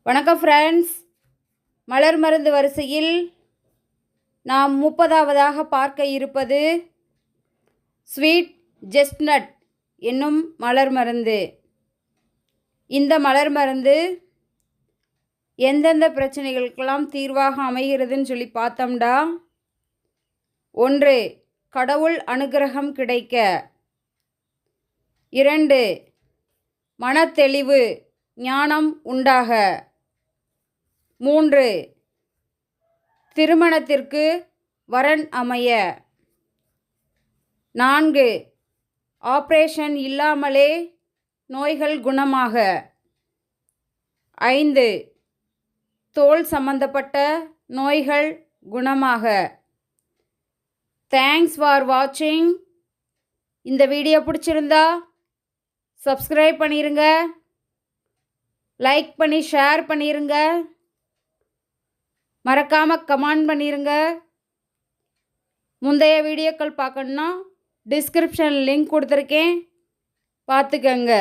வணக்கம் ஃப்ரெண்ட்ஸ். மலர் மருந்து வரிசையில் நாம் 30ஆவதாக பார்க்க இருப்பது ஸ்வீட் செஸ்ட்நட் என்னும் மலர் மருந்து. இந்த மலர் மருந்து எந்தெந்த பிரச்சனைகளுக்கெல்லாம் தீர்வாக அமைகிறதுன்னு சொல்லி பார்த்தோம்டா, 1. கடவுள் அனுகிரகம் கிடைக்க, 2. மனத்தெளிவு ஞானம் உண்டாக, 3. திருமணத்திற்கு வரன் அமைய, 4. ஆப்ரேஷன் இல்லாமலே நோய்கள் குணமாக, 5. தோல் சம்பந்தப்பட்ட நோய்கள் குணமாக. தேங்க்ஸ் ஃபார் வாட்சிங். இந்த வீடியோ பிடிச்சிருந்தா சப்ஸ்கிரைப் பண்ணிடுங்க, லைக் பண்ணி ஷேர் பண்ணிடுங்க, மறக்காமல் கமெண்ட் பண்ணிடுங்க. முந்தைய வீடியோக்கள் பார்க்கணுன்னா டிஸ்கிரிப்ஷன் லிங்க் கொடுத்துருக்கேன், பார்த்துக்கங்க.